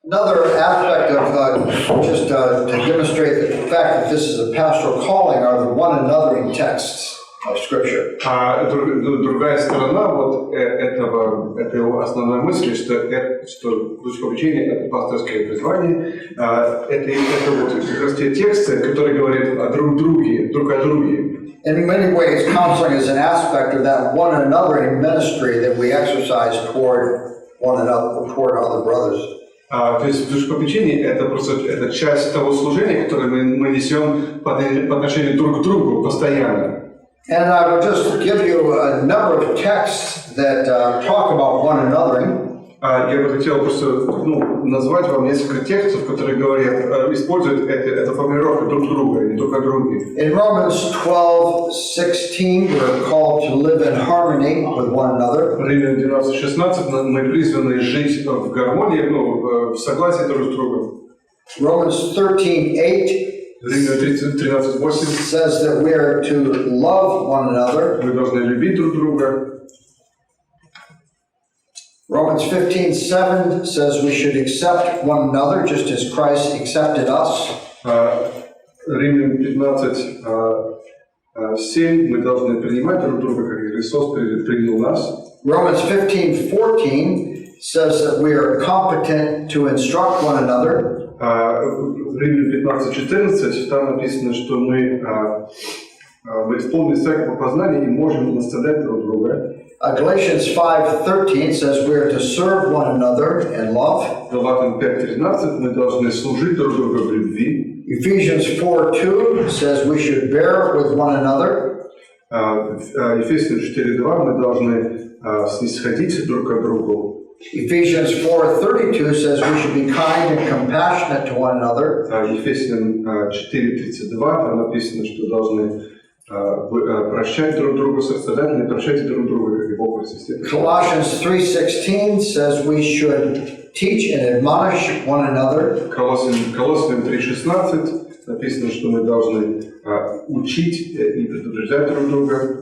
Another aspect of just to demonstrate the fact that this is a pastoral calling are the one anothering texts of Scripture. Другая сторона вот этой основной мысли, что точка обучения — это пасторское призвание, это вот как раз те тексты, которые говорят о друг о друге. In many ways, counseling is an aspect of that one anothering ministry that we exercise toward one another, toward other brothers. То есть душепопечение — это часть того служения, которое мы несем по отношению друг к другу постоянно. And I will just give you a number of texts that talk about one anothering. Я бы хотел просто назвать вам несколько текстов, которые говорят, используют эту формулировку друг друга и друг о друге. In Romans 12:16, we're called to live in harmony with one another. В Римлянам 12:16 мы призваны жить в гармонии, в согласии друг с другом. Romans 13:8 Римлянам 13:8 says that we are to love one another. Мы должны любить друг друга. Romans 15:7 says we should accept one another just as Christ accepted us. Римлянам 15:7 мы должны принимать друг друга, как Христос принял нас. Romans 15:14 says that we are competent to instruct one another. В Римлянам 15:14 там написано, что мы исполнены всякого познания и можем наставлять друг друга. Galatians 5:13 says we are to serve one another in love. Галатам 5:13 мы должны служить друг другу в любви. Ephesians 4:2 says we should bear with one another. Ефесянам 4:2 мы должны снисходить друг к другу. Ephesians 4:32 says we should be kind and compassionate to one another. Ефесянам 4:32 там написано, что должны прощать друг другу, сострадательно, прощайте друг друга, как и Бог во Христе. Colossians 3:16 says we should teach and admonish one another. Колоссянам 3:16 написано, что мы должны учить и предупреждать друг друга,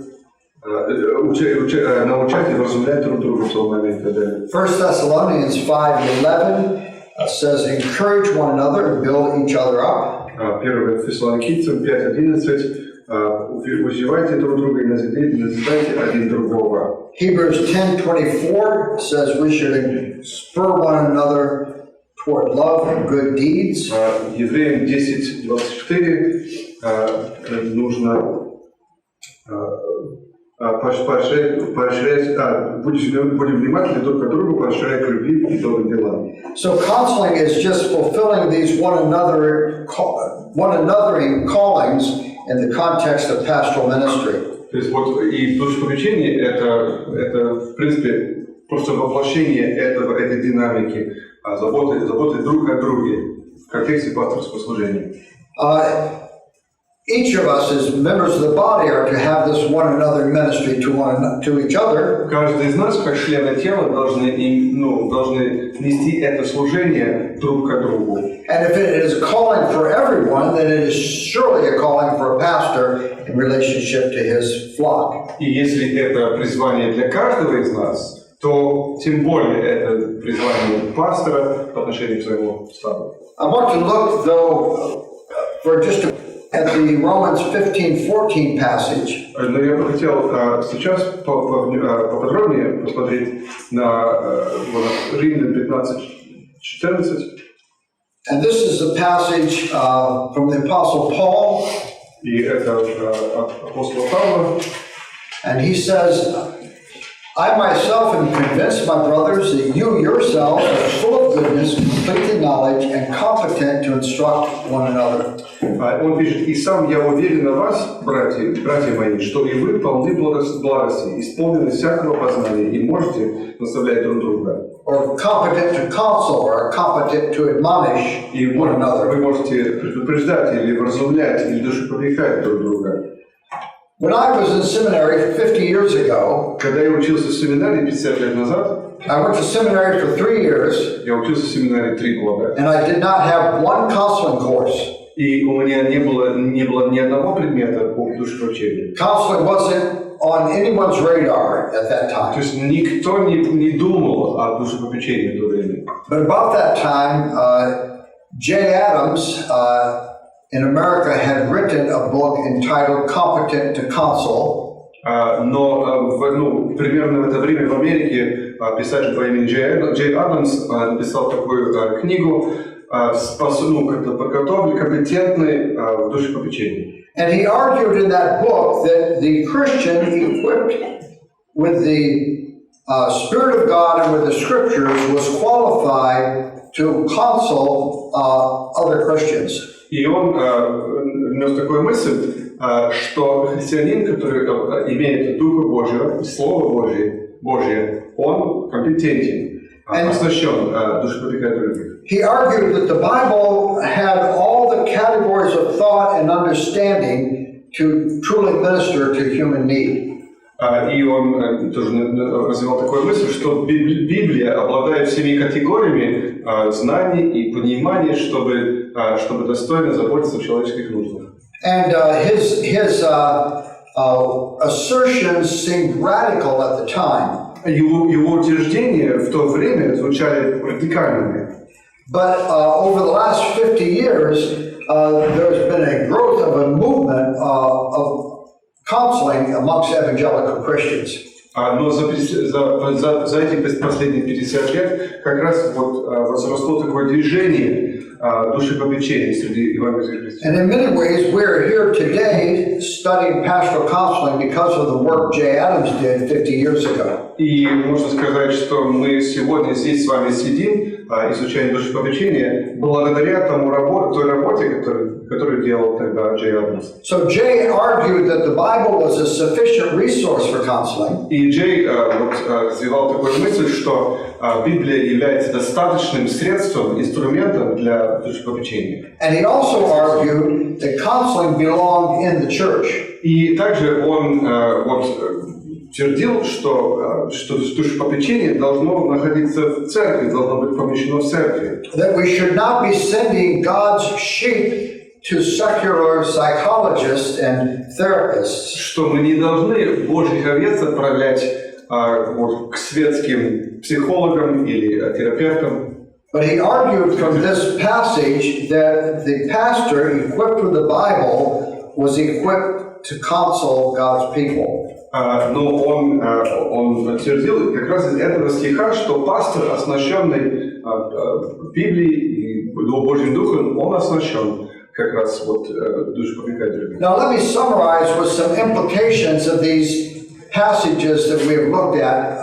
научать и вразумлять друг друга в том моменте. 1 Thessalonians 5:11 says encourage one another and build each other up. 1 Фессалоникийцам 5:11 Узевайте друг друга и назидайте один другого. Hebrews 10:24 says we should spur one another toward love and good deeds. Евреям 10:24 нужно будем внимательны друг к другу, поощряя к любви и добрым делам. So counseling is just fulfilling these one anothering callings in the context of pastoral ministry. То есть вот и душепопечение это в принципе просто воплощение этой динамики, заботы друг о друге в контексте пасторского служения. Each of us as members of the body are to have this one another ministry to each other. Каждый из нас, как члены тела, должны нести это служение друг к другу. And if it is calling for everyone, then it is surely a calling for a pastor in relationship to his flock. И если это призвание для каждого из нас, то тем более это призвание пастора по отношению к своему стаду. I want to look though for just at the Romans 15:14 passage. Но я бы хотел сейчас поподробнее посмотреть на Римлянам 15:14. And this is a passage from the Apostle Paul. И это апостол Павла. And he says, I myself am convinced, my brothers, that you yourselves are full of goodness, complete in knowledge, and competent to instruct one another. Он пишет, и сам я уверен на вас, братья мои, что и вы полны благости, исполнены всякого познания, и можете наставлять друг друга. Or competent to counsel, or competent to admonish one another. Вы можете предупреждать или вразумлять, или душепопекать друг друга. When I was in seminary 50 years ago, когда я учился в семинаре 50 лет назад, I went to seminary for 3 years. Я учился в семинаре 3 года. And I did not have one counseling course. И у меня не было ни одного предмета по душепопечению. Counseling wasn't on anyone's radar at that То time. есть никто не думал о душепопечении в то время. But about that time, Jay Adams in America had written a book entitled Competent to Counsel. Но примерно в это время в Америке писатель по имени Джей Адамс написал такую книгу, компетентный в душепопечении. And he argued in that book that the Christian equipped with the Spirit of God and with the Scriptures was qualified to counsel other Christians. И он внес такую мысль, что христианин, который имеет Духа Божьего, Слово Божье, он компетентен, оснащен душепопекать других. He argued that the Bible had all the categories of thought and understanding to truly minister to human need. И он тоже развивал такую мысль, что Библия обладает всеми категориями знаний и понимания, чтобы достойно заботиться о человеческих нуждах. And his assertions seemed radical at the time. Его утверждения в то время звучали радикальными. But over the last 50 years, there's been a growth of a movement of counseling amongst evangelical Christians. Но за эти последние 50 лет как раз возросло такое движение душепопечения среди евангельских христиан. And in many ways, we're here today studying pastoral counseling because of the work Jay Adams did 50 years ago. И можно сказать, что мы сегодня здесь с вами сидим, изучаем душепопечение, благодаря той работе, которую делал тогда Джей Адамс. So Jay argued that the Bible was a sufficient resource for counseling. И Джей развивал такую мысль, что Библия является достаточным средством, инструментом для душепопечения. And he also argued that counseling belonged in the church. И также он твердил, что душепопечение должно находиться в церкви, должно быть помещено в церкви. That we should not be sending God's sheep to secular psychologists and therapists. Что мы не должны Божьих овец отправлять к светским психологам или терапевтам. But he argued from this passage that the pastor equipped with the Bible was equipped to counsel God's people. Но он твердил как раз из этого стиха, что пастор, оснащенный Библией и Божьим Духом, он оснащен как раз душепопекателем. Now let me summarize with some implications of these passages that we have looked at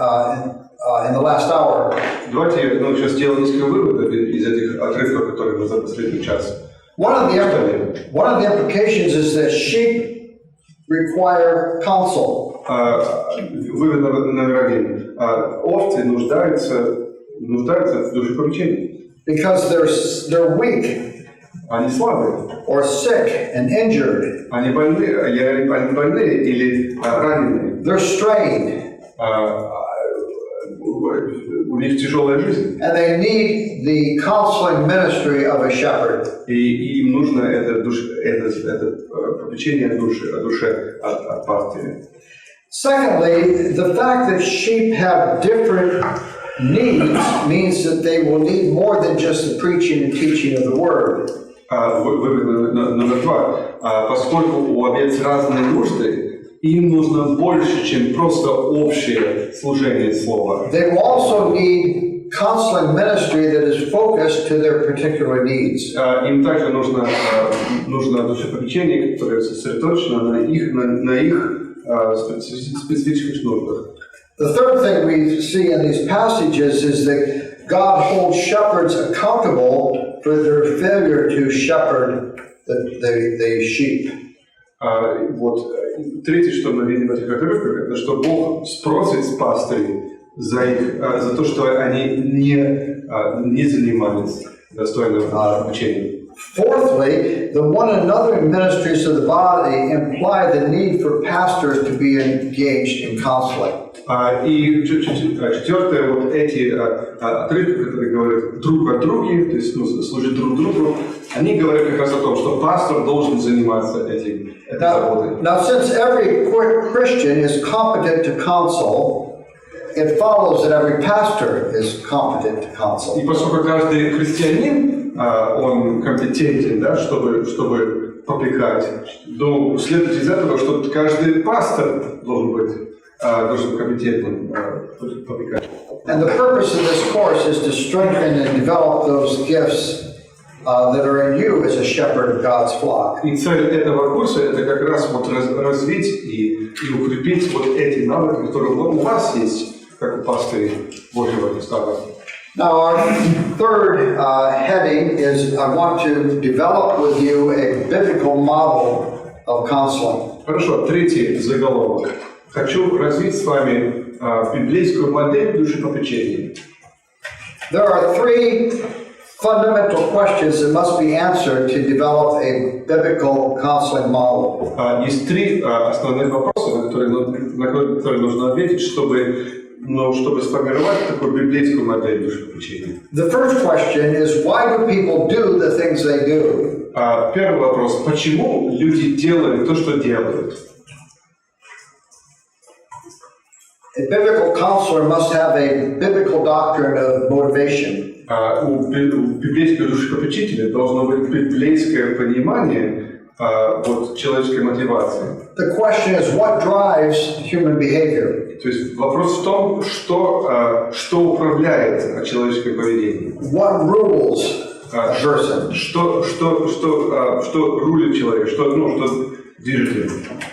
in the last hour. Давайте сейчас сделаем несколько выводов из этих отрывков, которые мы за последний час. One of the implications is that sheep require counsel. Вывод номер один. Овцы нуждаются в душепопечении. Because they're weak. Они слабые. Or sick and injured. Они больные или раненые. They're strained. У них тяжелая жизнь. And they need the counseling ministry of a shepherd. И им нужно это попечение о душе от пастыря. Secondly, the fact that sheep have different needs means that they will need more than just the preaching and teaching of the word. Вывод номер два. Поскольку у овец разные нужды, им нужно больше, чем просто общее служение слова. They will also need counseling ministry that is focused to their particular needs. Им также нужно душепопечение, которое сосредоточено на их специфических нуждах. The third thing we see in these passages is that God holds shepherds accountable for their failure to shepherd the sheep. Третье, что мы видим в этих отрывках, это что Бог спросит с пастырей за то, что они не занимались достойным обучением. Fourthly, the one another ministries of the body imply the need for pastors to be engaged in counseling. И четвертое, эти отрывки, которые говорят друг о друге, то есть служат друг другу, они говорят как раз о том, что пастор должен заниматься этой заботой. Now, since every Christian is competent to counsel, it follows that every pastor is competent to counsel. И поскольку каждый христианин, он компетентен, да, чтобы попрекать, то следует из этого, что каждый пастор должен быть компетентным попрекать. And the purpose of this course is to strengthen and develop those gifts that are in you as a shepherd of God's flock. И цель этого курса – это как раз вот развить и укрепить вот эти навыки, которые у вас есть, как у пастырей Божьего стада. Now, our third heading is I want to develop with you a biblical model of counseling. Хорошо, третий заголовок. Хочу развить с вами библейскую модель душепопечения. There are three fundamental questions that must be answered to develop a biblical counseling model. Есть три основных вопроса, на которые нужно ответить, чтобы сформировать такую библейскую модель душепопечения. The first question is why do people do the things they do? Первый вопрос: почему люди делают то, что делают? A biblical counselor must have a biblical doctrine of motivation. У библейского душепопечителя должно быть библейское понимание человеческой мотивации. The question is what drives human behavior? То есть вопрос в том, что управляет человеческим поведением. What rules a person? Что рулит человек, что движет им.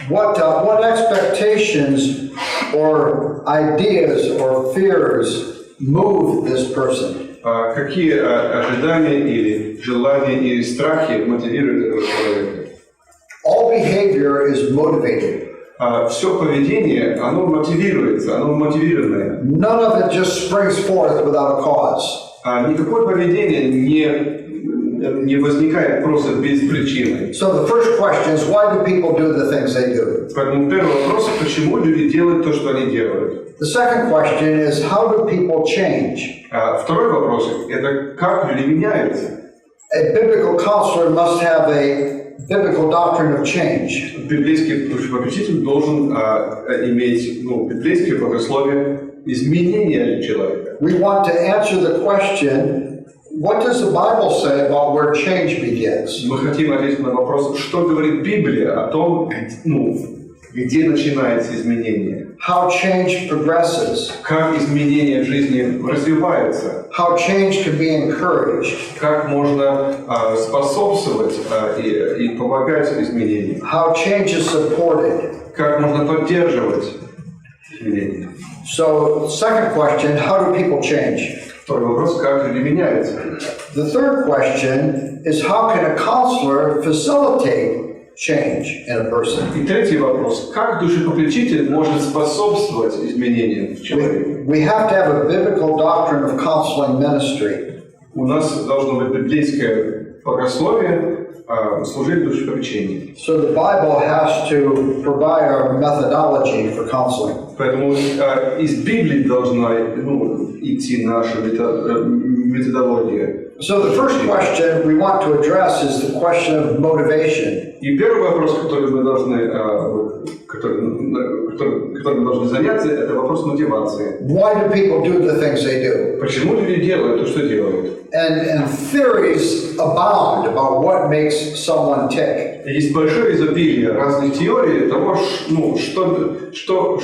What expectations or ideas or fears move this person? Какие ожидания или желания или страхи мотивируют этого человека? All behavior is motivated. Все поведение, оно мотивируется, оно мотивированное. None of it just springs forth without a cause. Никакое поведение не возникает просто без причины. So the first question is why do people do the things they do? Поэтому первый вопрос: почему люди делают то, что они делают? The second question is how do people change? Второй вопрос – это как люди меняются. A biblical counselor must have a biblical doctrine of change. Библейский душепопечитель должен иметь библейское богословие изменения человека. We want to answer the question, what does the Bible say about where change begins? Мы хотим ответить на вопрос, что говорит Библия о том, где начинается изменение. How change progresses. Как изменения в жизни развиваются. How change can be encouraged. Как можно способствовать и помогать изменениям. How change is supported. Как можно поддерживать изменения. So, second question, how do people change? Второй вопрос: как люди меняются. The third question is how can a counselor facilitate change in a person? И третий вопрос: как душепопечитель может способствовать изменениям в человеке? We have to have a biblical doctrine of counseling ministry. У нас должно быть библейское богословие служить душепопечению. So the Bible has to provide our methodology for counseling. Поэтому из Библии должна идти наша методология. So the first question we want to address is the question of motivation. И первый вопрос, которым мы должны заняться, это вопрос мотивации. Why do people do the things they do? Почему люди делают то, что делают? And theories abound about what makes someone tick. Есть большое изобилие разных теорий того, что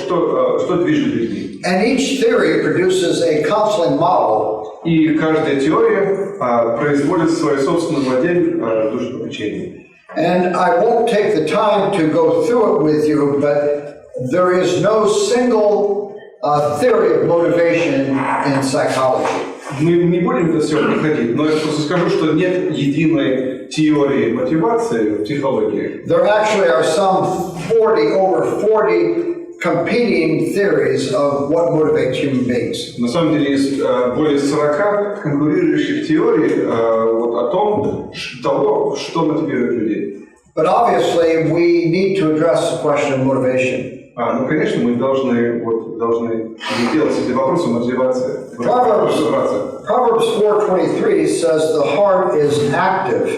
движет людьми. And each theory produces a counseling model. И каждая теория производит свою собственную модель душепопечения. And I won't take the time to go through it with you, but there is no single theory of motivation in psychology. Мы не будем это все проходить, но я просто скажу, что нет единой теории мотивации в психологии. There actually are over 40 competing theories of what motivates human beings. На самом деле есть более 40 конкурирующих теорий о том, что мотивирует людей. But obviously we need to address the question of motivation. Конечно, мы должны делать эти вопросы мотивации. Proverbs 4:23 says the heart is active.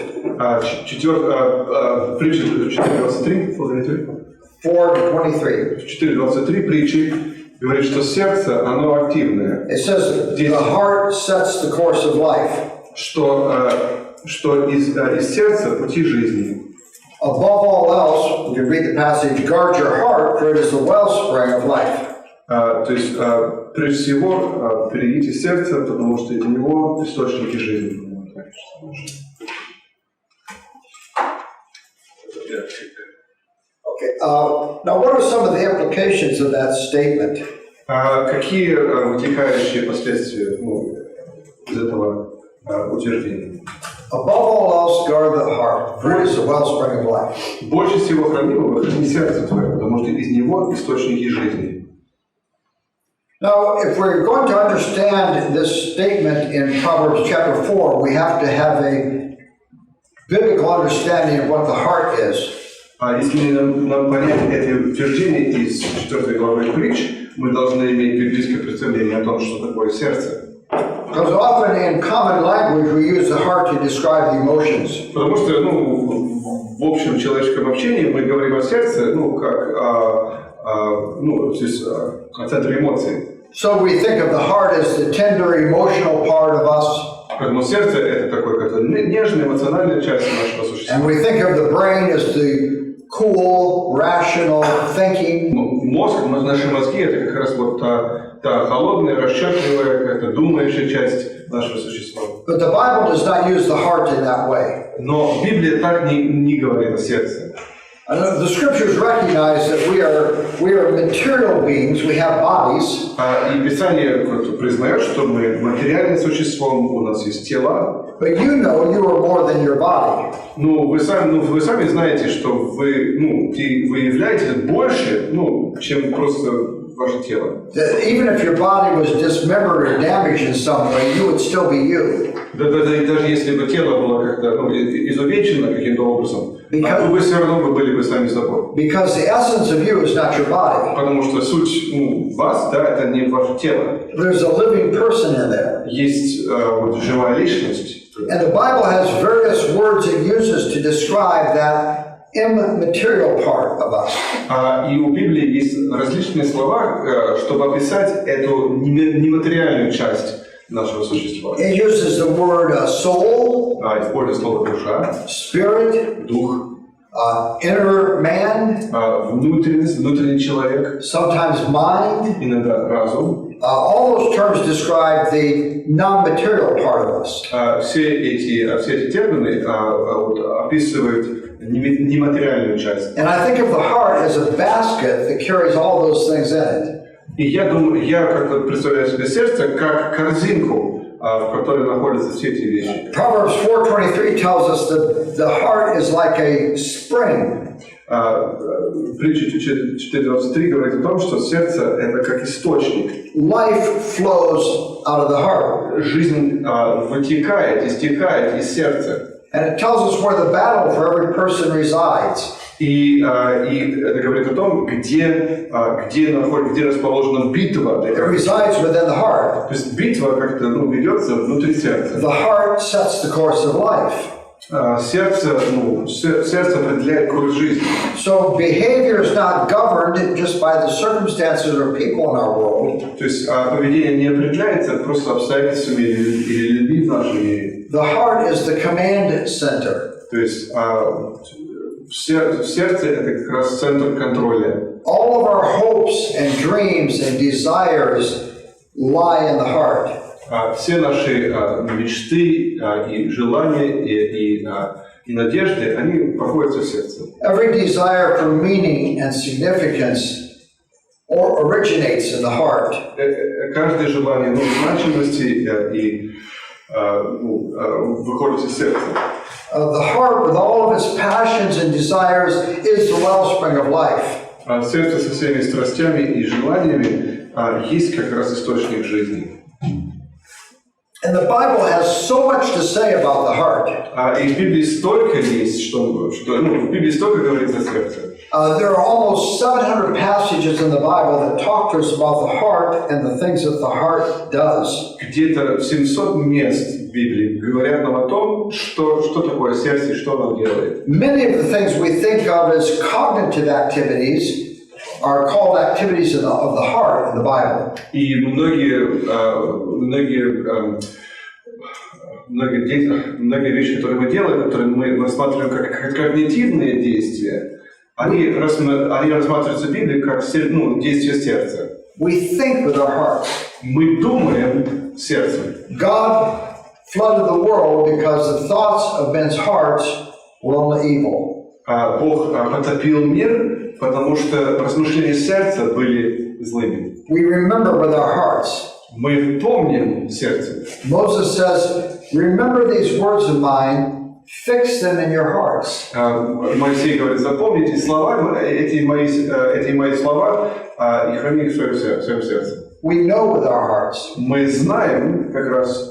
Притча 4.23, 4:23. 4.23 притчи говорит, что сердце, оно активное. It says, the heart sets the course of life. Что из сердца пути жизни. Above all else, you read the passage, guard your heart, for it is the wellspring of life. То есть, прежде всего, берегите сердце, потому что из него источники жизни. Okay. Now, what are some of the implications of that statement? Какие вытекающие последствия из этого утверждения? Above all else, guard the heart, for it is the wellspring of life. Больше всего хранимого храни сердце твое, потому что из него источники жизни. Now, if we're going to understand this statement in Proverbs chapter 4, we have to have a biblical understanding of what the heart is. Если нам понять это утверждение из 4 главы Притч, мы должны иметь библейское представление о том, что такое сердце. Because often in common language we use the heart to describe the emotions. Потому что, в общем человеческом общении мы говорим о сердце, как о центре эмоций. So we think of the heart as the tender, emotional part of us. Поэтому сердце это такой как-то нежная, эмоциональная часть нашего существа. And we think of the brain as the cool, rational thinking. Мозг, наши мозги это как раз вот та холодная, расчетливая, какая-то думающая часть нашего существа. But the Bible does not use the heart in that way. Но Библия так не говорит о сердце. The scriptures recognize that we are material beings, we have bodies. И Писание признает, что мы материальное существо, у нас есть тела. But you know you are more than your body. Вы сами знаете, что вы являетесь больше, чем просто ваше тело. Even if your body was dismembered or damaged in some way, you would still be you. Даже если бы тело было как-то изувечено каким-то образом, вы все равно были бы сами собой. Because the essence of you is not your body. Потому что суть вас, это не ваше тело. There's a living person in there. Есть живая личность. And the Bible has various words it uses to describe that immaterial part of us. И у Библии есть различные слова, чтобы описать эту нематериальную часть нашего существа. It uses the word soul, Используя слово душа, spirit, дух, inner man, внутренний человек, sometimes mind. иногда разум. All those terms describe the non-material part of us. Все эти термины описывают нематериальную часть. And I think of the heart as a basket that carries all those things in it. И я как-то представляю себе сердце как корзинку, в которой находятся все эти вещи. Proverbs 4:23 tells us that the heart is like a spring. Притча 4.23 говорит о том, что сердце это как источник. Life flows out of the heart. Жизнь вытекает, истекает из сердца. And it tells us where the battle for every person resides. И это говорит о том, где расположена битва. It resides within the heart. То есть битва как-то ведется внутри сердца. The heart sets the course of life. Сердце определяет курс жизни. So behavior is not governed just by the circumstances or people in our world. То есть поведение не определяется просто обстоятельствами или людьми в нашем мире. The heart is the command center. То есть сердце это как раз центр контроля. All of our hopes and dreams and desires lie in the heart. Все наши мечты и желания и надежды, они находятся в сердце. Every desire for meaning and significance originates in the heart. Каждое желание значимости выходит из сердца. The heart, with all of its passions and desires, is the wellspring of life. Сердце со всеми страстями и желаниями есть как раз источник жизни. And the Bible has so much to say about the heart. И в Библии столько есть, в Библии столько говорится о сердце. There are almost 700 passages in the Bible that talk to us about the heart and the things that the heart does. Где-то 700 мест в Библии говорят нам о том, что такое сердце и что оно делает. Many of the things we think of as cognitive activities are called activities of the heart in the Bible. И многие вещи, которые мы делаем, которые мы рассматриваем как когнитивные действия, они рассматриваются в Библии как действие сердца. We think with our hearts. Мы думаем сердцем. God flooded the world because the thoughts of men's hearts were only evil. Бог потопил мир, потому что размышления сердца были злыми. We remember with our hearts. Мы помним сердцем. Moses says, "Remember these words of mine, fix them in your hearts." Моисей говорит, запомните слова, эти мои слова, и храни их в своем сердце. We know with our hearts. Мы знаем как раз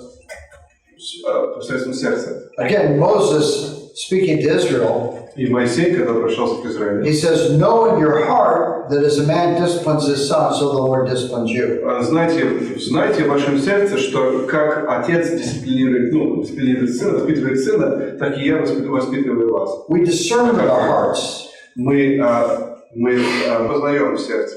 посредством сердца. Again, Moses speaking to Israel, И Моисей, когда обращался к Израилю, he says, "Know in your heart that as a man disciplines his son, so the Lord disciplines you." знайте в вашем сердце, что как отец дисциплинирует сына, воспитывает сына, так и я воспитываю вас. We discern with our hearts. Мы познаем в сердце.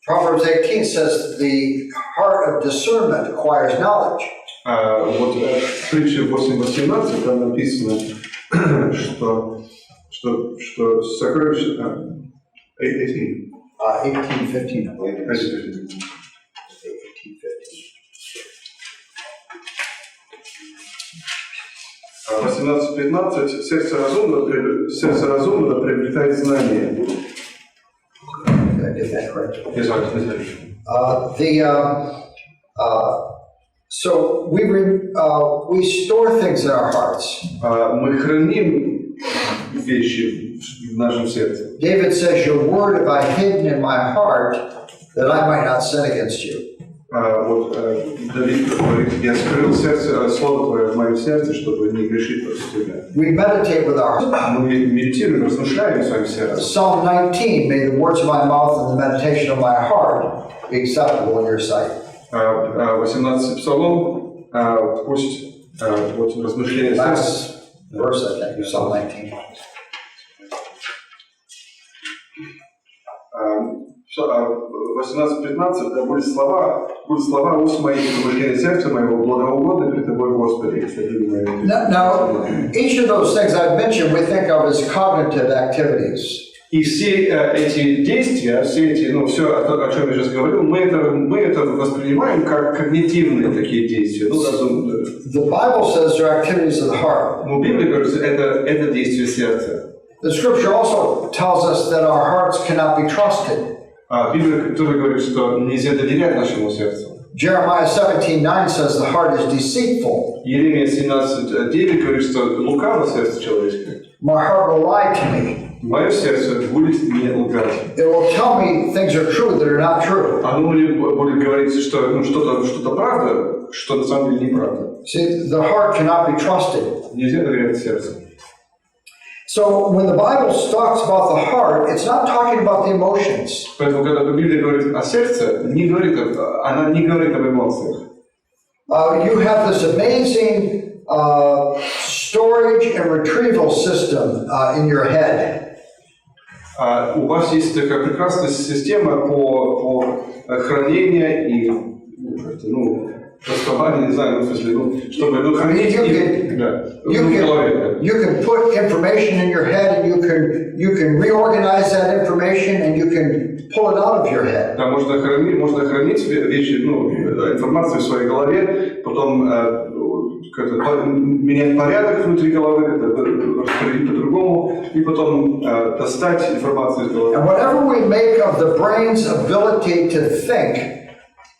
Proverbs 18 says the heart of discernment acquires knowledge. Вот в притче 8:18 там написано, что сокровище... 18. 18:15, I believe it is. 18:15. А 18:15 сердце разумного приобретает знание. Did I get that correct? So we store things in our hearts. Мы храним вещи в нашем сердце. David says, "Your word have I hidden in my heart, that I might not sin against you." Вот Давид говорит, я скрыл слово твое в моем сердце, чтобы не грешить против тебя. We meditate with our heart. Мы медитируем, размышляем в своем сердце. Psalm 19, "May the words of my mouth and the meditation of my heart be acceptable in your sight." 18 Псалом, пусть вот размышления сердца. Last verse, I think, Psalm 19. 18:15, да будут слова уст моих, размышления сердца моего, благоугодны пред тобой, Господи. Now, each of those things I've mentioned, we think of as cognitive activities. И все эти действия, все о чем я сейчас говорил, мы это воспринимаем как когнитивные такие действия, разумные. The Bible says they're activities of the heart. Но Библия говорит, что это действие сердца. The Scripture also tells us that our hearts cannot be trusted. Библия тоже говорит, что нельзя доверять нашему сердцу. Jeremiah 17:9 says the heart is deceitful. Иеремия 17:9 говорит, что лукаво сердце человеческое. My heart will lie to me. Мое сердце будет мне лгать. It will tell me things are true that are not true. Оно мне будет говорить, что что-то правда, что на самом деле неправда. See, the heart cannot be trusted. Нельзя доверять сердцу. So when the Bible talks about the heart, it's not talking about the emotions. Поэтому, когда Библия говорит о сердце, она не говорит об эмоциях. You have this amazing storage and retrieval system in your head. У вас есть такая прекрасная система по хранению и расставание, не знаю, в смысле, чтобы хранить you can put information in your head, and you can reorganize that information, and you can pull it out of your head. Да, можно хранить вещи, информацию в своей голове, потом менять порядок внутри головы, распределить по-другому, и потом достать информацию из головы. And whatever we make of the brain's ability to think,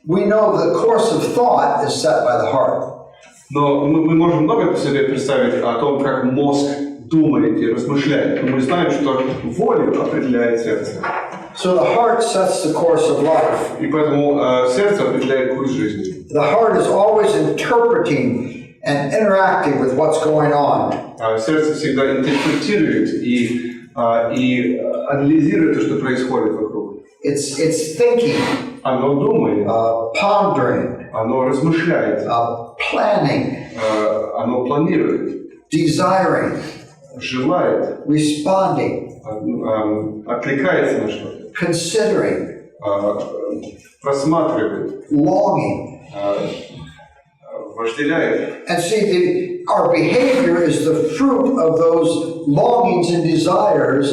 we know the course of thought is set by the heart. Но мы можем много себе представить о том, как мозг думает и размышляет. Но мы знаем, что волю определяет сердце. So the heart sets the course of life. И поэтому сердце определяет курс жизни. The heart is always interpreting and interacting with what's going on. Сердце всегда интерпретирует и и анализирует то, что происходит вокруг. It's thinking, Оно думает, pondering, оно размышляет, planning, оно планирует, desiring, желает, responding, откликается на что-то, considering, просматривает, longing. вожделяет. And see, our behavior is the fruit of those longings and desires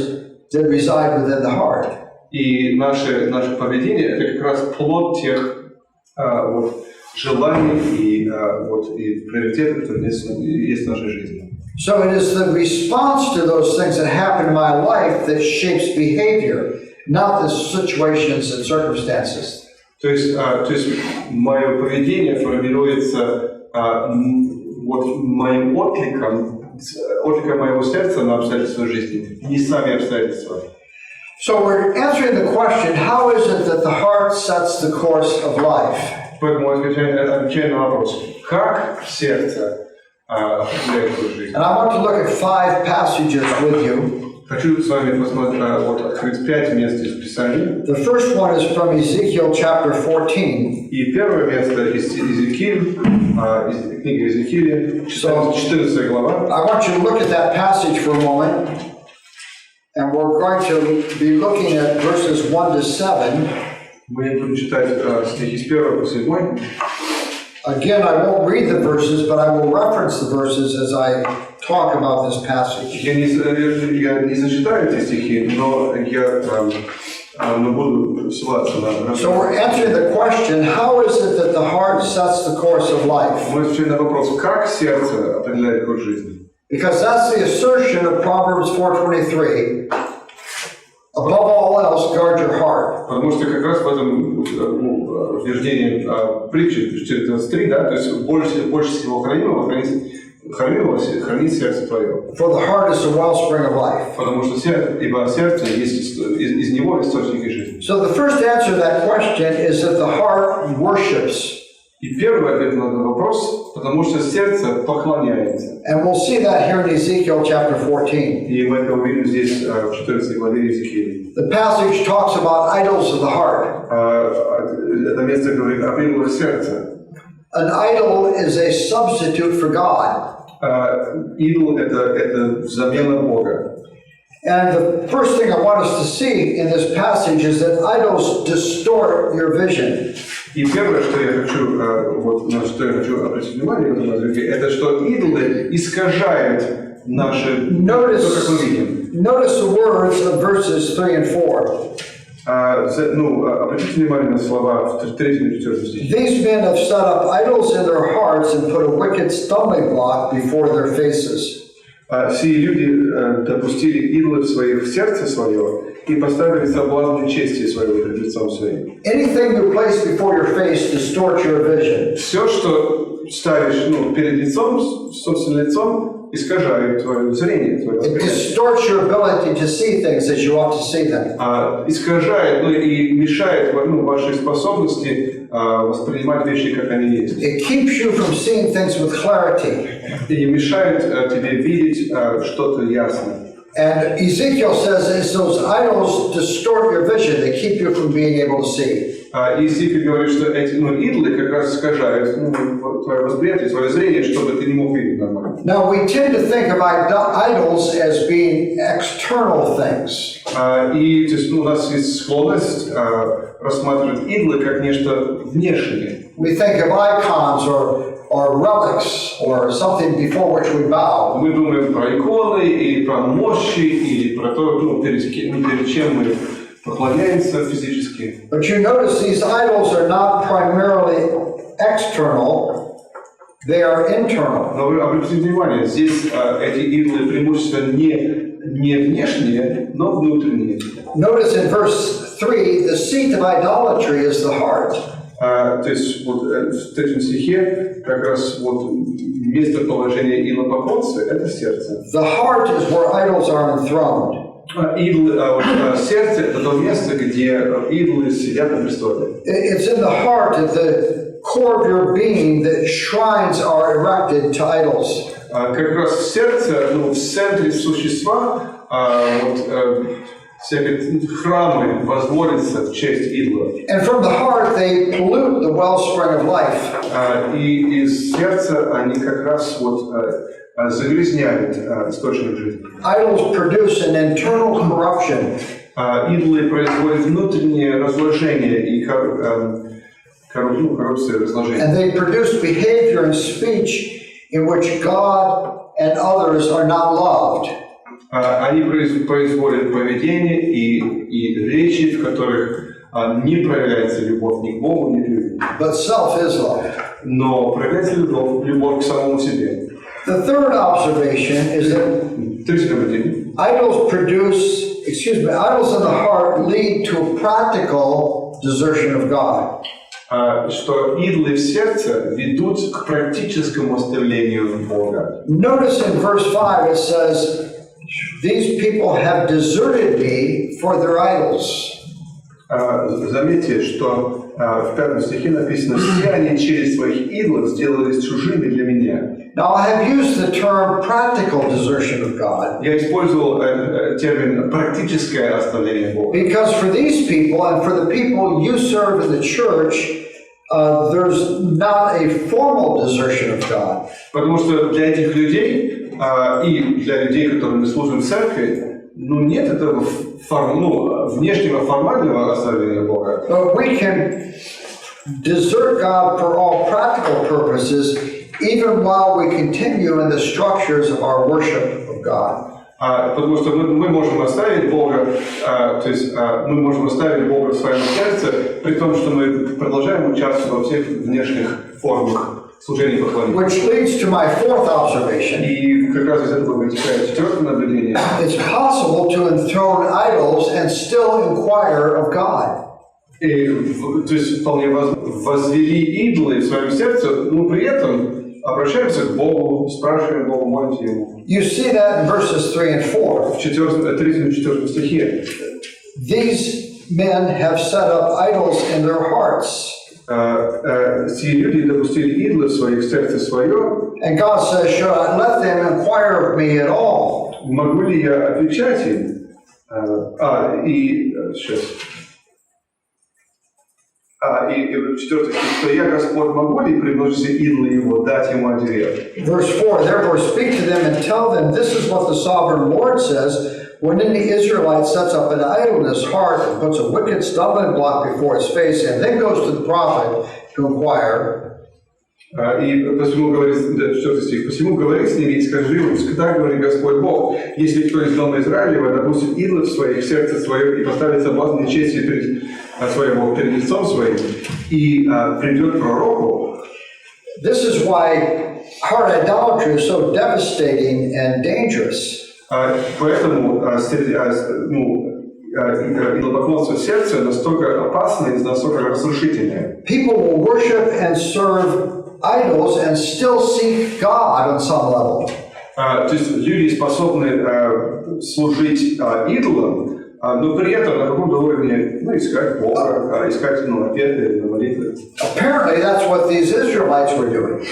that reside within the heart. И наше поведение – это как раз плод тех вот, желаний и приоритетов, которые есть в нашей жизни. So it is the response to those things that happen in my life that shapes behavior, not the situations and circumstances. То есть мое поведение формируется вот моим откликом моего сердца на обстоятельства жизни, не сами обстоятельства. So we're answering the question, how is it that the heart sets the course of life? Поэтому отвечаю на вопрос, как сердце определяет твою жизнь. And I want to look at 5 passages with you. Хочу с вами посмотреть, открыть 5 мест из Писания. The first one is from Ezekiel chapter 14. И первое место из книги Иезекииля, 14 глава. I want you to look at that passage for a moment. And we're going to be looking at verses 1 to 7. Мы будем читать стихи с 1 по 7. Again, I won't read the verses, but I will reference the verses as I talk about this passage. Я не зачитаю эти стихи, но я буду ссылаться на... So we're answering the question, how is it that the heart sets the course of life? Мы отвечаем на вопрос, как сердце определяет курс жизни. Because that's the assertion of Proverbs 4:23. Above all else, guard your heart. Потому что как раз в этом утверждении притчи 4:23, да, то есть больше всего хранимого храни сердце твое. For the heart is the wellspring of life. Потому что сердце есть из него источник жизни. So the first answer to that question is that the heart worships. И первый ответ на этот вопрос, потому что сердце поклоняется. And we'll see that here in Ezekiel chapter 14. И мы это увидим здесь в 14 главе Иезекииля. The passage talks about idols of the heart. Это место говорит о идолах сердца. An idol is a substitute for God. Идол это замена Бога. And the first thing I want us to see in this passage is that idols distort your vision. И первое, что я хочу, на что я хочу обратить внимание в этом отрывке, это что идолы искажают наши, то, как мы видим. Notice the words of verses 3 and 4. Обратите внимание на слова в 3 и 4 стихе. These men have set up idols in their hearts and put a wicked stumbling block before their faces. Сие люди допустили идолы в сердце свое и поставили соблазн чести своего перед лицом своим. Anything you place before your face distorts your vision. Все, что ставишь перед лицом, собственным лицом, искажает твое зрение, твое It восприятие. distorts your ability to see things as you ought to see them. Искажает, и мешает вашей способности воспринимать вещи, как они есть. It keeps you from seeing things with clarity. И мешает тебе видеть что-то ясно. And Ezekiel says as those idols distort your vision, they keep you from being able to see. Иезекииль говорит, что эти идолы как раз искажают твое восприятие, твое зрение, чтобы ты не мог видеть нормально. Now we tend to think of idols as being external things. И то есть, у нас есть склонность рассматривать идолы как нечто внешнее. We think of icons or relics or something before which we bow. Мы думаем про иконы и про мощи и про то, перед чем мы поклоняемся физически. But you notice these idols are not primarily external, they are internal. Но вы обратите внимание, здесь эти идолы преимущественно не внешние, но внутренние. Notice in verse 3, the seat of idolatry is the heart. То есть в третьем стихе как раз местоположение идолопоклонства – это сердце. The heart is where idols are enthroned. Сердце – это то место, где идолы сидят на престоле. It's in the heart, at the core of your being, that shrines are erected to idols. Как раз в сердце, в центре существа всякие храмы возводятся в честь идолов. And from the heart, they pollute the wellspring of life. И из сердца они как раз загрязняют источник жизни. Idols produce an internal corruption. Идолы производят внутреннее разложение и коррупцию разложения. And they produce behavior and speech in which God and others are not loved. Они производят поведение и речи, в которых не проявляется любовь ни к Богу, ни к людям. But self is love. Но проявляется любовь к самому себе. The third observation is that Третье наблюдение. idols in the heart lead to a practical desertion of God. Что идолы в сердце ведут к практическому оставлению Бога. Notice in verse 5 it says, "These people have deserted me for their idols." Заметьте, что в 5 стихе написано: «Все они через своих идолов сделались чужими для меня». Now I have used the term practical desertion of God. Я использовал термин «практическое оставление Бога». Because for these people and for the people you serve in the church, there's not a formal desertion of God. Потому что для этих людей и для людей, которым мы служим в церкви, нет этого внешнего формального оставления Бога. But we can desert God for all practical purposes, even while we continue in the structures of our worship of God. Потому что мы можем оставить Бога, то есть мы можем оставить Бога в своем сердце, при том, что мы продолжаем участвовать во всех внешних формах служения и поклонения. Which leads to my fourth observation. И как раз из этого вытекает четвертое наблюдение. It's possible to enthrone idols and still inquire of God. То есть вполне возвели идолы в своем сердце, но при этом обращаемся к Богу, спрашиваем Бога, молимся Ему. You see that in verses 3 and 4. В 3-4 стихе. These men have set up idols in their hearts. Сие люди допустили идолы в своих сердце свое. And God says, should I let them inquire of me at all? Могу ли я отвечать им? И 4 стих, что я, Господь, могу ли предложить идолы его, дать ему ответ? Verse 4, therefore speak to them and tell them, this is what the sovereign Lord says, when any Israelite sets up an idol in his heart and puts a wicked stumbling block before his face and then goes to the prophet to inquire. И посему говорит, 4 стих, посему говори с ними и скажи им, так говорит Господь Бог, если кто из дома Израилева допустит идолов в своих сердце свое и поставит соблазн нечестия перед лицом своим, и придет к пророку. This is why heart idolatry is so devastating and dangerous. Поэтому идолопоклонство сердца настолько опасно и настолько разрушительное. People will worship and serve idols and still seek God on some level. То есть люди способны служить идолам, но при этом на каком-то уровне искать Бога, искать ответы на молитвы. Apparently that's what these Israelites were doing.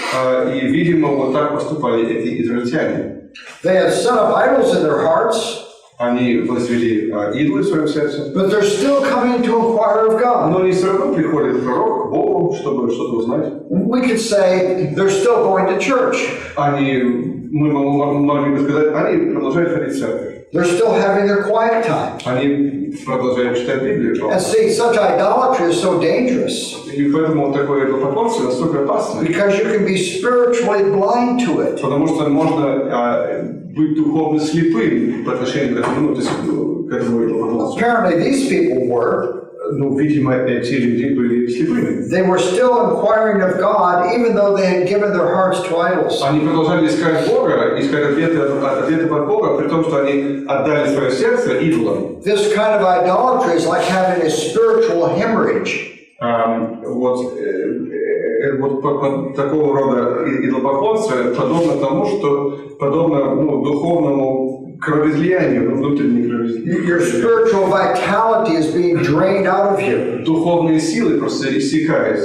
И, видимо, вот так поступали эти израильтяне. They had set up idols in their hearts. Они возвели идолы в своем сердце. But they're still coming to inquire of God. Но они все равно приходят пророк к Богу, чтобы что-то узнать. We could say they're still going to church. Мы могли бы сказать, они продолжают ходить в церковь. They're still having their quiet time. Они продолжают читать Библию. And see, such idolatry is so dangerous. И поэтому такое идолопоклонство настолько опасно. Because you can be spiritually blind to it. Потому что можно быть духовно слепым по отношению к этому идолопоклонству. Apparently, these people were. Видимо, эти люди были слепыми. They were still inquiring of God, even though they had given their hearts to idols. Они продолжали искать Бога, искать ответы от Бога, при том, что они отдали свое сердце идолам. This kind of idolatry is like having a spiritual hemorrhage. Такого рода идолопоклонство подобно тому, что подобно духовному кровоизлиянию, внутреннее кровоизлияние. Your spiritual vitality is being drained out of you. Духовные силы просто иссякают,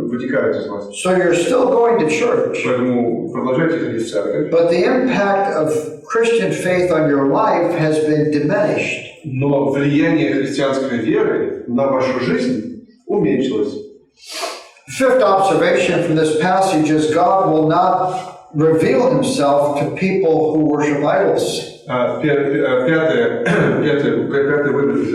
вытекают из вас. So you're still going to church. Поэтому продолжайте ходить в церковь. But the impact of Christian faith on your life has been diminished. Но влияние христианской веры на вашу жизнь уменьшилось. Fifth observation from this passage is God will not reveal himself to people who worship idols. Пятое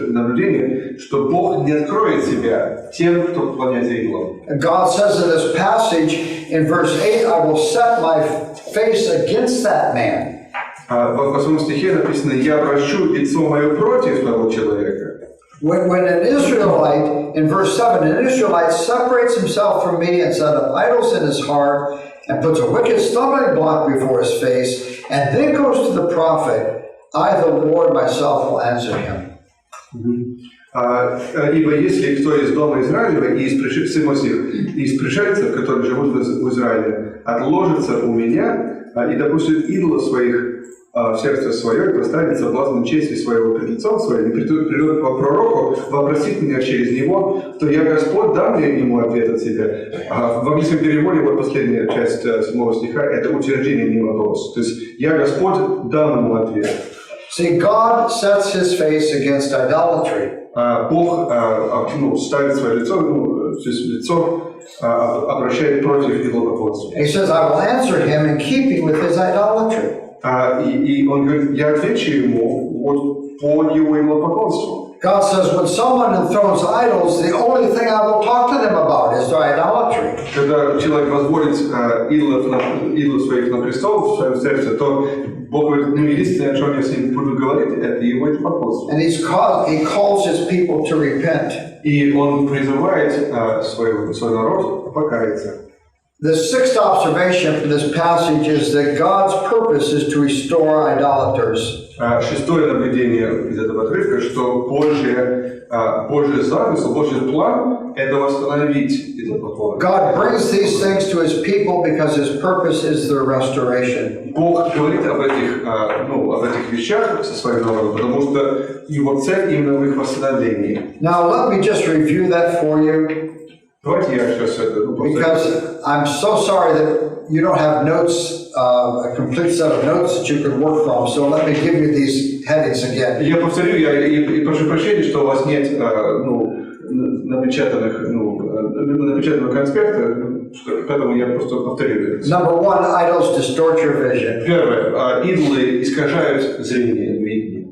наблюдение, что Бог не откроет себя тем, кто поклоняется идолам. God says in this passage in verse 8, I will set my face against that man. В 8 стихе написано: «Я обращу лицо мое против того человека». When an Israelite, in verse 7, an Israelite separates himself from me and set up idols in his heart and puts a wicked stumbling block before his face and then goes to the prophet, I, the Lord myself, will answer him. Ибо если кто из дома Израилева и из пришельцев, которые живут в Израиле, отложится у меня и допустит идола своих в сердце свое и поставит соблазн чести своего пред лицом своим, и придет к пророку, вопросит меня через него, то я Господь дам ли ему ответ от себя. В английском переводе вот последняя часть 7 стиха это утверждение, не вопрос. То есть я Господь дам ему ответ. See, God sets his face against idolatry. Бог ставит свое лицо, лицо обращает против идолопоклонства. He says, I will answer him in keeping with his idolatry. И он говорит, я отвечу ему вот по его идолопоклонству. God says, when someone enthrones idols, the only thing I will talk to them about is their idolatry. Когда человек возводит идолов своих на престол в своем сердце, то Бог говорит, единственное, о чем я с ним буду говорить, это его идолопоклонство. And he calls his people to repent. И он призывает свой народ покаяться. The sixth observation from this passage is that God's purpose is to restore idolaters. Шестое наблюдение из этого отрывка, что Божий замысел, Божий план – это восстановить идолопоклонство. God brings these things to his people because his purpose is their restoration. Бог говорит об этих вещах со своим народом, потому что его цель именно в их восстановлении. Now let me just review that for you. Давайте я сейчас это повторю. Because I'm so sorry that you don't have notes, a complete set of notes that you can work from. So let me give you these headings again. Я повторю, я прошу прощения, что у вас нет напечатанного конспекта, поэтому я просто повторю. Number one, idols distort your vision. Первое, идолы искажают зрение, видение.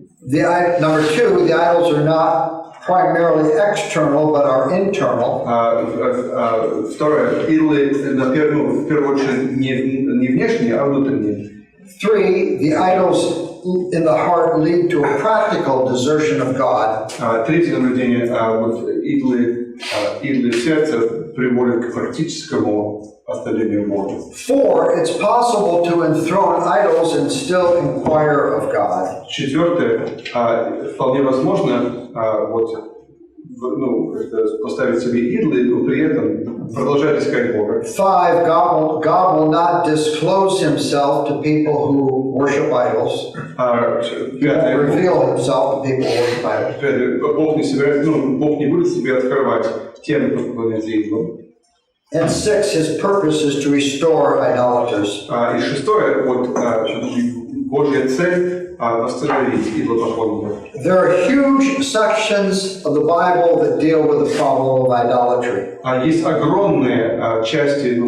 Number two, the idols are not primarily external, but are internal. Второе, идолы в первую очередь не внешние, а внутренние. Three, the idols in the heart lead to a practical desertion of God. Третье наблюдение, идолы сердца приводят к практическому оставлению Бога. Four, it's possible to enthrone idols and still inquire of God. Четвертое, вполне возможно поставить себе идолы, но при этом продолжать искать Бога. Five, God will not disclose himself to people who worship idols. He won't reveal himself to people who worship idols. Бог не будет себя открывать тем, кто поклоняется идолам. And six, his purpose is to restore idolaters. И шестое, Божья цель восстановить идолопоклонство. There are huge sections of the Bible that deal with the problem of idolatry. Есть огромные части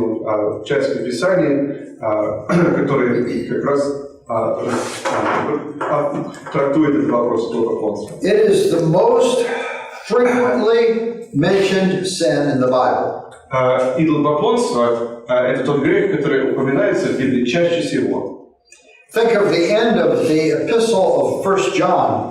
Писания, которые как раз трактуют этот вопрос идолопоклонства. It is the most frequently mentioned sin in the Bible. Идолопоклонство – это тот грех, который упоминается в Библии чаще всего. Think of the end of the epistle of 1 John.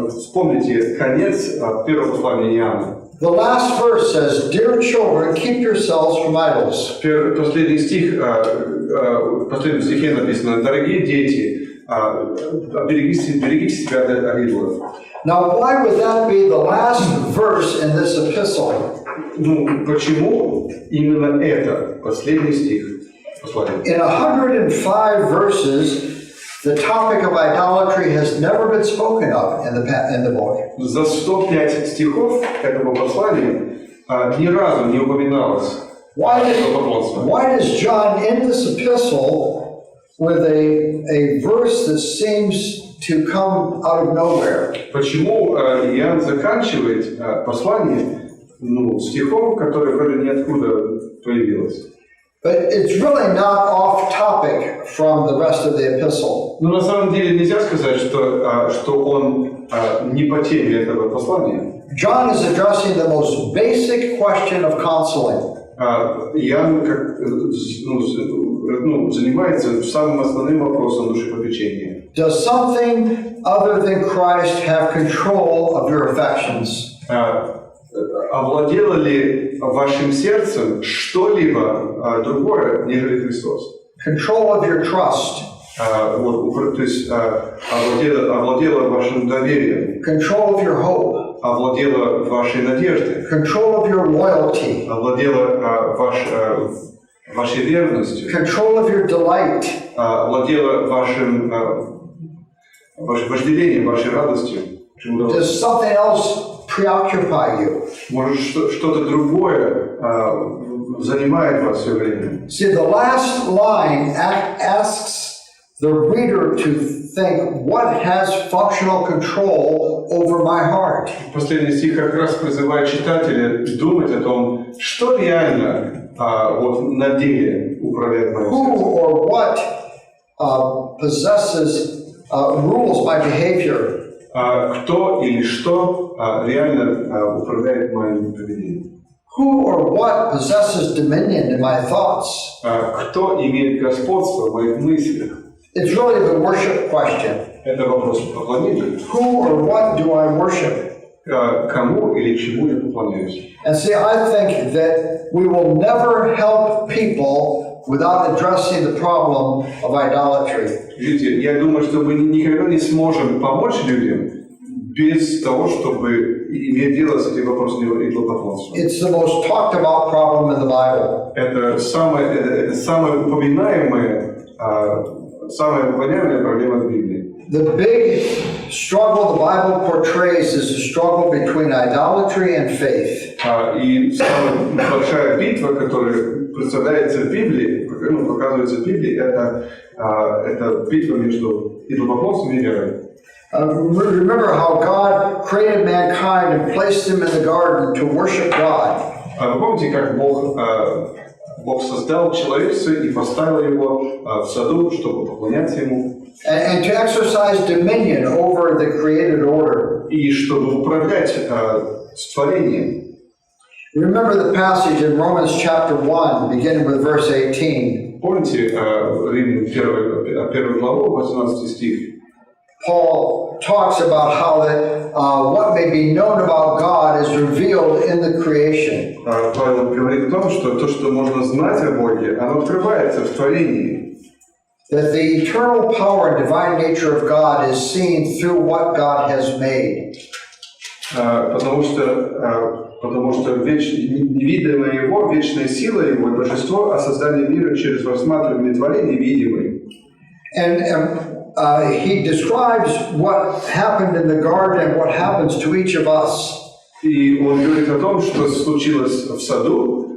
Вспомните конец первого послания Иоанна. The last verse says, "Dear children, keep yourselves from idols." Последний стих, в последнем стихе написано: «Дорогие дети, берегите себя от идолов». Now, why would that be the last verse in this epistle? Почему именно это последний стих послания? In 105 verses, the topic of idolatry has never been spoken of in the book. За 105 стихов этого послания ни разу не упоминалось идолопоклонство. Why does John end this epistle with a verse that seems to come out of nowhere? Почему Иоанн заканчивает послание стихом, который вроде ниоткуда появилось? But it's really not off topic from the rest of the epistle. Но на самом деле нельзя сказать, что он не по теме этого послания. John is addressing the most basic question of counseling. Иоанн занимается самым основным вопросом душепопечения. Does something other than Christ have control of your affections? Овладело ли вашим сердцем что-либо другое, нежели Христос? Control of your trust. То есть овладело вашим доверием. Control of your hope. Овладело вашей надеждой. Control of your loyalty. Овладело вашей верностью. Control of your delight. Овладело вашим вожделением, вашей радостью. Does something else preoccupy you? Может, что-то другое занимает вас все время. See, the last line asks the reader to think what has functional control over my heart. Последний стих как раз призывает читателя думать о том, что реально на деле управляет моим Who сердцем. or what possesses rules my behavior? Кто или что реально управляет моим поведением? Who or what possesses dominion in my thoughts? Кто имеет господство в моих мыслях? It's really the worship question. Это вопрос поклонения. Who or what do I worship? Кому или чему я поклоняюсь? And see, I think that we will never help people without addressing the problem of idolatry. Видите, я думаю, что мы никогда не сможем помочь людям без того, чтобы иметь дело с этим вопросом идолопоклонства. It's the most talked about problem in the Bible. Это самая упоминаемая проблема в Библии. The big struggle the Bible portrays is the struggle between idolatry and faith. И самая большая битва, которая представляется в Библии, показывается в Библии, это битва между идолопоклонством и верой. Remember how God created mankind and placed them in the garden to worship God. Вы помните, как Бог создал человека и поставил его в саду, чтобы поклоняться ему? And to exercise dominion over the created order. И чтобы управлять творением. Remember the passage in Romans chapter 1, beginning with verse 18. Помните Римлян 1 главу, 18 стих? Paul talks about how that what may be known about God is revealed in the creation. Павел говорит о том, что то, что можно знать о Боге, оно открывается в творении. That the eternal power and divine nature of God is seen through what God has made. Потому что невидимая Его, вечная сила Его, божество о создании мира через рассматривание творений видимой. And he describes what happened in the garden and what happens to each of us. И он говорит о том, что случилось в саду,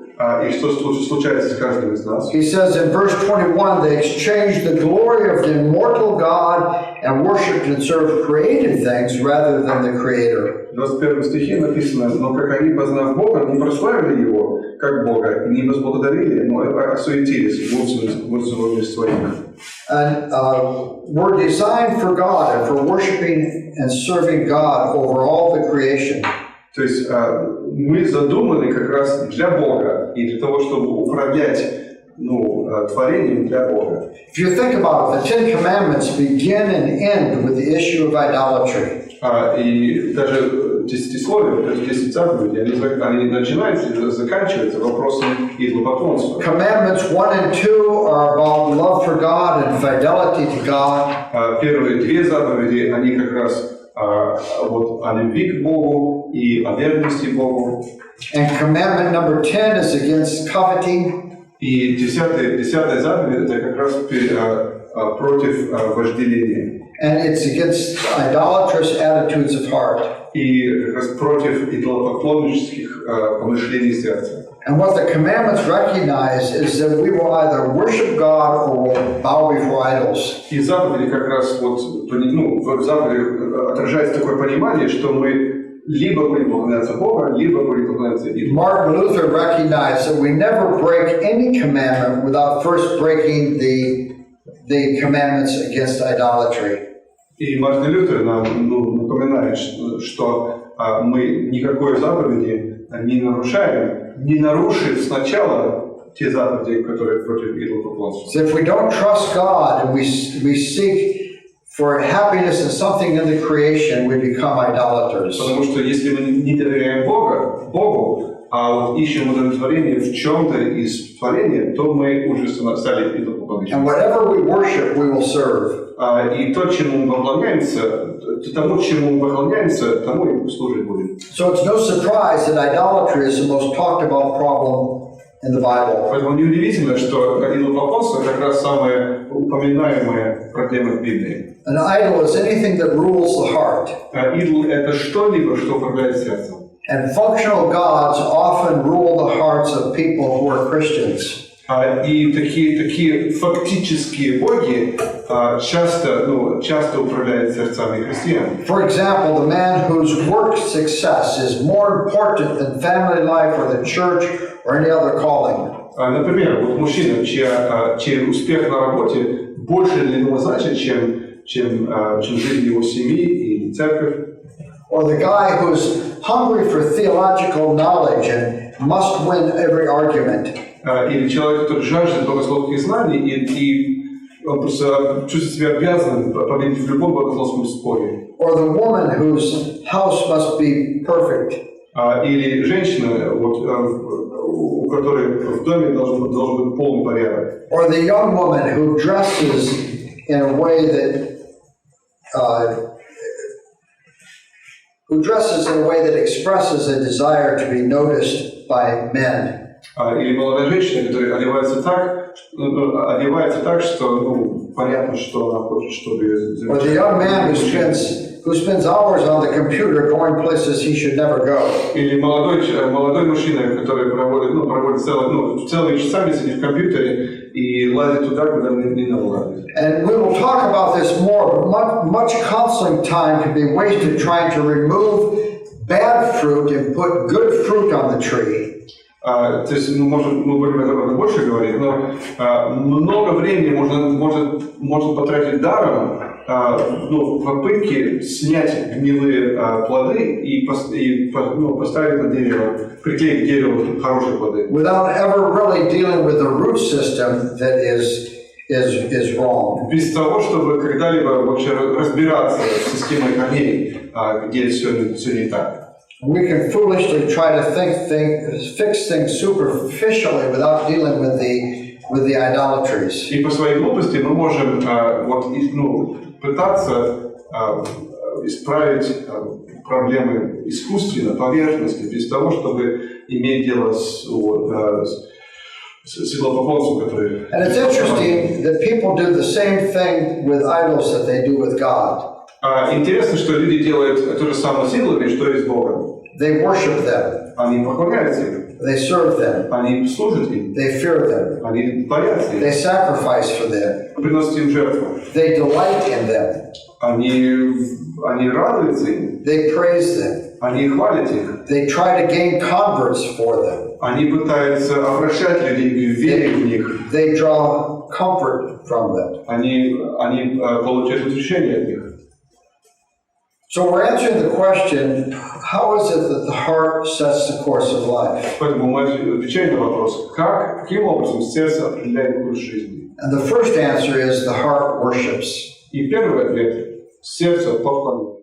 и что случается с каждым из нас. He says in verse 21, they exchanged the glory of the immortal God and worshipped and served created things rather than the Creator. В 21 стихе написано: «Но как они, познав Бога, не прославили Его, как Бога, и не возблагодарили, но осуетились в умствовании. And we're designed for God and for worshiping and serving God over all the creation. То есть мы задуманы как раз для Бога и для того, чтобы управлять творением для Бога. If you think about it, the Ten Commandments begin and end with the issue of idolatry. И даже десятисловие, 10 заповедей, они начинаются и заканчиваются вопросом идолопоклонства. Commandments 1 and 2 are about love for God and fidelity to God. Первые две заповеди, они как раз о любви к Богу и о верности Богу. And commandment number 10 is against coveting. И десятая заповедь, это как раз против вожделения. And it's against idolatrous attitudes of heart. И как раз против идолопоклоннических помышлений сердца. And what the commandments recognize is that we will either worship God or will bow before idols. И заповеди как раз вот, в заповедях отражается такое понимание, что мы либо будем поклоняться Богу, либо будем поклоняться идолам. Martin Luther recognized that we never break any commandment without first breaking the commandments against idolatry. И Мартин Лютер нам напоминает, что мы никакой заповеди не нарушаем, не нарушив сначала те заповеди, которые против идолопоклонства. So if we don't trust God and we seek for happiness in something in the creation, we become idolaters. Потому что если мы не доверяем Богу, а вот ищем удовлетворение в чем-то из творения, то мы уже стали идолопоклонниками. And whatever we worship, we will serve. И то, чему мы поклоняемся, тому и служить будем. So it's no surprise that idolatry is the most talked about problem in the Bible. Поэтому неудивительно, что идолопоклонство как раз самая упоминаемая проблема в Библии. An idol is anything that rules the heart. Идол – это что-либо, что управляет сердцем. And functional gods often rule the hearts of people who are Christians. И такие фактические боги часто управляют сердцами христиан. For example, the man whose work success is more important than family life or the church or any other calling. Например, вот мужчина, чей успех на работе больше для него значит, чем жизнь его семьи и церковь. Or the guy who's hungry for theological knowledge and must win every argument. Или человек, который жаждет богословских знаний, и он просто чувствует себя обязанным победить в любом богословском споре. Or the woman whose house must be perfect. Или женщина, у которой в доме должен быть полный порядок. Or the young woman who dresses in a way that expresses a desire to be noticed by men. Или молодая женщина, которая одевается так, что понятно, что она хочет, чтобы ее замечали. Or the young man who spends hours on the computer going places he should never go. Или молодой мужчина, который проводит целые часами сидит в компьютере и лазит туда, куда не надо лазить. And we will talk about this more. Much counseling time can be wasted trying to remove bad fruit and put good fruit on the tree. То есть, мы будем об этом больше говорить, но много времени можно потратить даром в попытке снять гнилые плоды и поставить на дерево, приклеить к дереву хорошие плоды. Without ever really dealing with the root system that is wrong. Без того, чтобы когда-либо вообще разбираться в системе корней, где все не так. We can foolishly try to fix things superficially without dealing with the idolatries. И по своей глупости мы можем пытаться исправить проблемы искусственно, поверхностно, без того, чтобы иметь дело с идолопоклонством, который... And it's interesting that people do the same thing with idols that they do with God. Интересно, что люди делают то же самое с идолами, что и с Богом. They worship them. Они поклоняются им. They serve them. Они служат им. They fear them. Они боятся их. They sacrifice for them. Приносят им жертву. They delight in them. Они радуются им. They praise them. Они хвалят их. They try to gain converts for them. Они пытаются обращать людей к вере в них. They draw comfort from them. Они получают утешение от них. So we're answering the question, how is it that the heart sets the course of life? Поэтому мы отвечаем на вопрос, каким образом сердце определяет курс жизни. And the first answer is the heart worships. И первый ответ – сердце поклоняется.